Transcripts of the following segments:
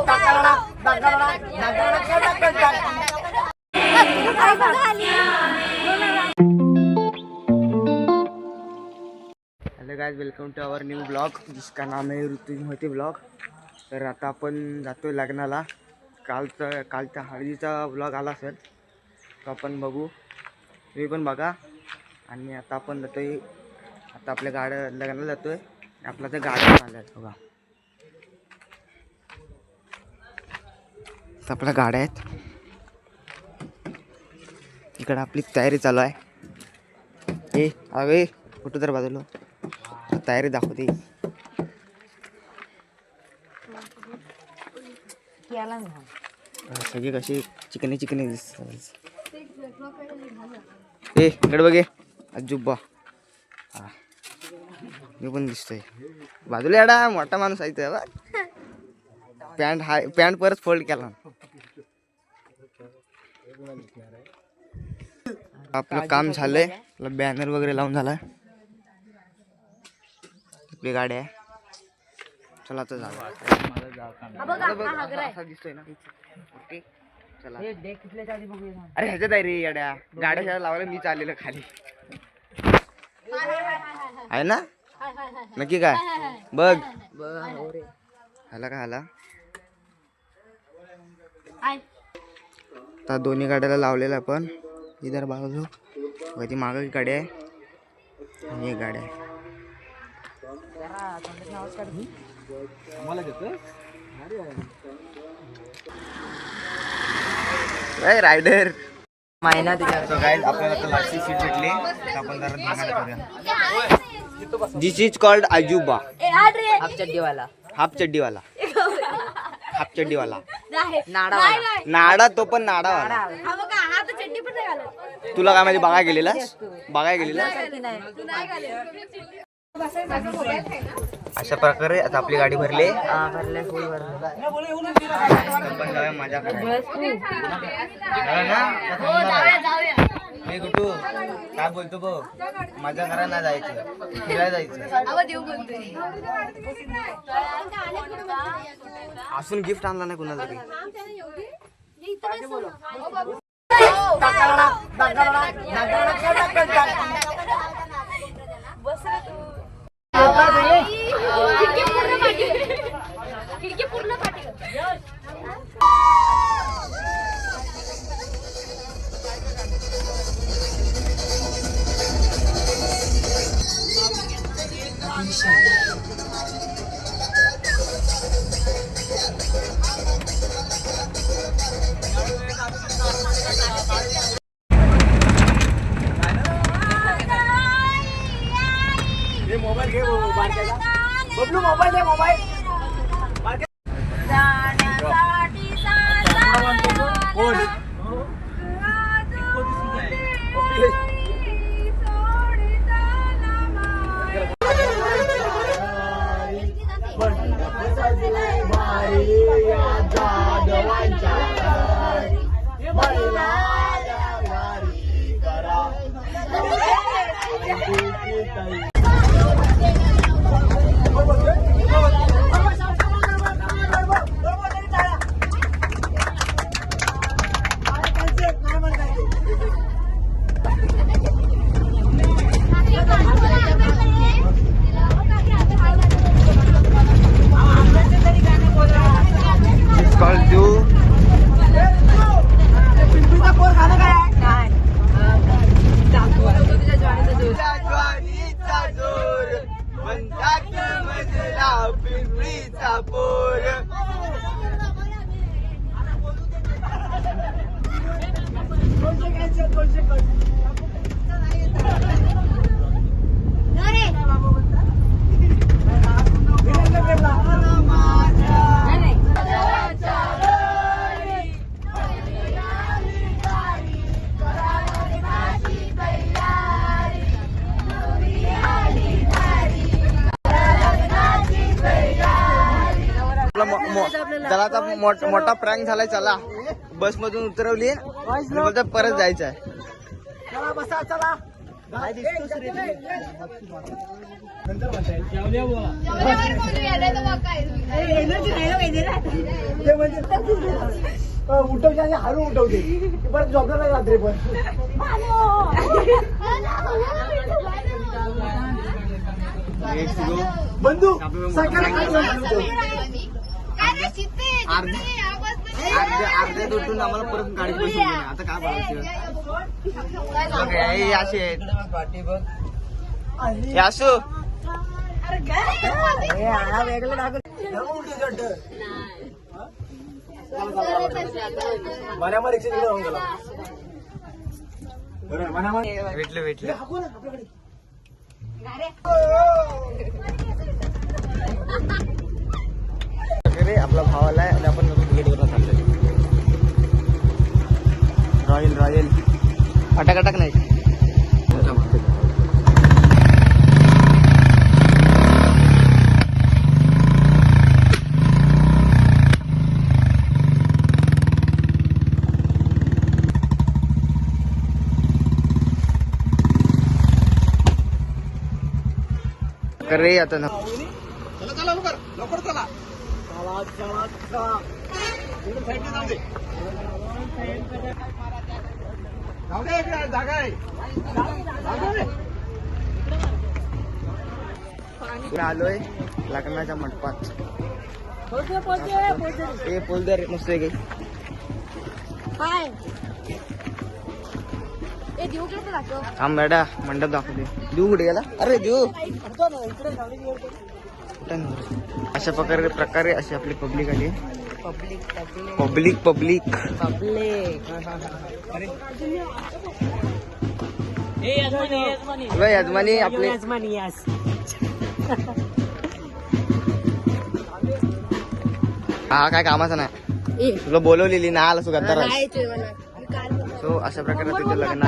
Hello guys, welcome to our new blog जिसका नाम है ऋतु मोहिते ब्लॉग। तर आता आपण जातोय लग्नाला। कालचा हळदीचा ब्लॉग आला सर, तो आपण बघू, तुम्ही पण बघा। आणि आता आपण जातोय, आता आपल्या गाड्या लग्नाला जातोय। आपला तर गाड्या आल्या आहेत बघा, आपल्या गाड्या आहेत इकडे। आपली तयारी चालू आहे। ए अवे कुठं तर बाजूला तयारी दाखवते। सगळी कशी चिकनी चिकनी दिसतात। ए इकडे बघे अजुब्बा, हा मी पण दिसतोय बाजूला। एडा मोठा माणूस आहे ते, पॅन्ट हाय, पॅन्ट परत फोल्ड केला। आपलं काम झालंय, बॅनर वगैरे लावून झालाय। आपली गाडी आहे, चला आता जाऊ। असा दिसतोय ना, ओके चला। अरे ह्याच्यात आहे रे येड्या, गाड्या लावायला मी चाललेलं खाली आहे ना, नक्की काय बघ हाला का हाला। आता दोन्ही गाड्याला लावलेलं आपण इधर बाजू, ती मागं गाडी आहे आणि एक गाडी आहे। रायडर मायना तो गाइस, आपल्याला तर लास्टची सीट भेटली, आपण जरा दिस इज कॉल्ड अजुबा, हाफ चड्डीवाला, हाफ चड्डीवाला, हाफ चड्डीवाला नाडा, तो पण नाडावाला। तुला काय माहिती, बघाय गेलेला, बघाय गेलेला। अशा प्रकारे आता आपली गाडी भरली, मजा मी कुठू काय बोलतो बघ, मजा करायला ना जायचं, फिरायला जायचं। असून गिफ्ट आणला नाही कुणाला तरी। मोबाईल घे बबलू, मोबाईल दे, मोबाईल चला मोठा प्रँक झालाय। चला बस मधून उतरवली, परत जायचं आहे। चला बसा, चला नंतर ते म्हणजे उठवते आणि हळू उठवते परत झोपला नाही रात्री पण. बंधू सकाळी अर्ध्या तुटून आम्हाला परत गाडी बसून आता काय बोलायचं. असे आहेत असू वेगळं मनामध्ये भेटले भेटले. आपला भाव आलाय आणि आपण तिकीट करून थांबलो. रॉयल रॉयल अटक अटक नाही. करे आता ना चला चला लवकर लवकर चला. जागा आहे. आलोय लग्नाच्या मंडपात. हे पोलदार मस्त आहे हा मॅडा मंडप दाखवते. देऊ कुठे गेला. अरे देऊ अशा प्रकारे अशी आपली पब्लिक आली. पब्लिक पब्लिक यजमानी आपले हा काय कामाचा नाही. तुला बोलवलेली ना आला सुगंधार. सो अशा प्रकारे तिथे लग्न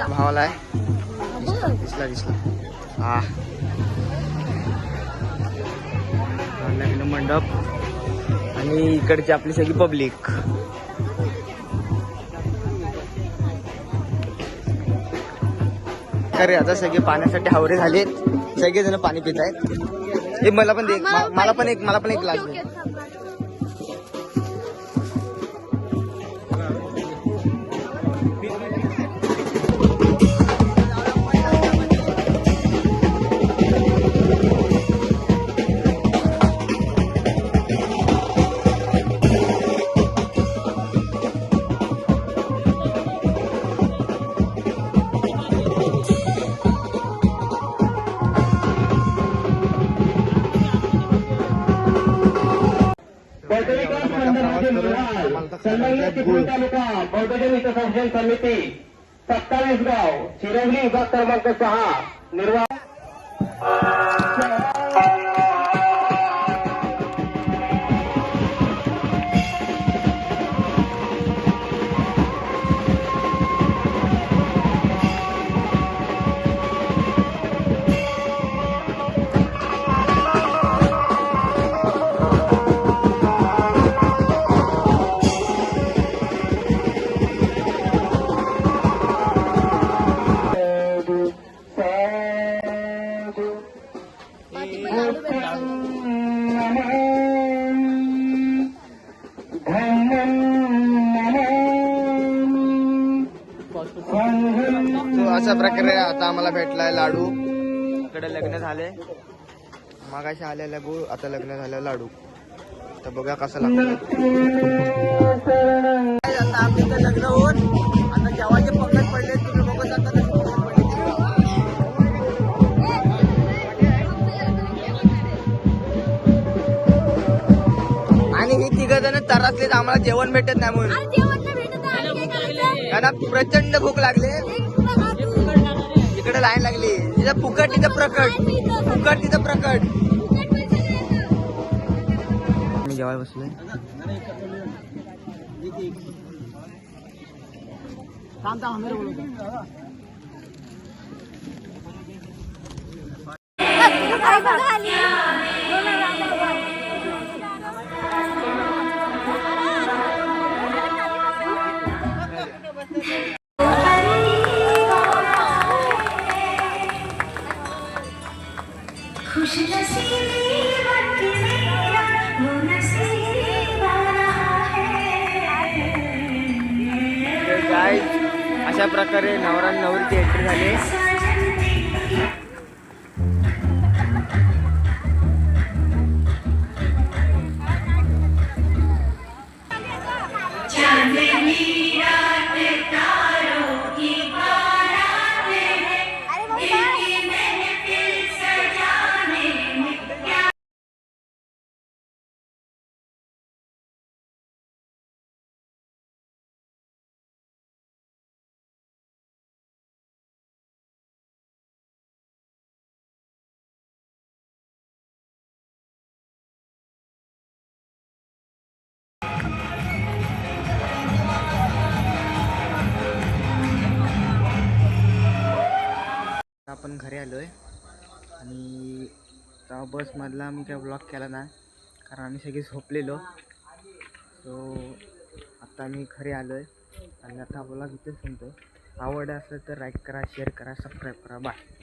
भावाला आहे. दिसला दिसला हा लग्न मंडप आणि इकडची आपली सगळी पब्लिक. अरे आता सगळे पाण्यासाठी हावरे झालेत. सगळेजण पाणी पित आहेत. हे मला पण दे. मला पण एक ग्लास दे. तालुका बौद्धजन हित संशोधन समिती 27 गाव चिरवली विभाग क्रमांक 6 निर्वाह. अशा प्रकारे आता आम्हाला भेटलाय लाडू. इकडे लग्न झाले. मागाशी आलेला गुळ आता लग्न झालं लाडू. तर बघा कसं लागतं. आता आमचं लग्न होऊन आता जेव्हाचे पंगत पडले तुम्ही बघू शकता. आणि ही तिघ जण तरासलेत. आम्हाला जेवण भेटत नाही म्हणून. कारण प्रचंड भूक लागली. इकडे लाईन लागली. तिथं फुकट तिथं प्रकट. फुकट तिथं प्रकट. मी जेवायला बसलोय. खुश नसीबी प्रकारे नवरा आणि नवरीची एंट्री झाली. आपण घरी आलो आहे आणि त्या बसमधला आम्ही काय ब्लॉग केला नाही कारण आम्ही सगळे झोपलेलो. सो आता आम्ही घरी आलो आहे आणि आता ब्लॉग इथेच संपतो. आवड असेल तर लाईक करा, शेअर करा, सबस्क्राईब करा. बाय.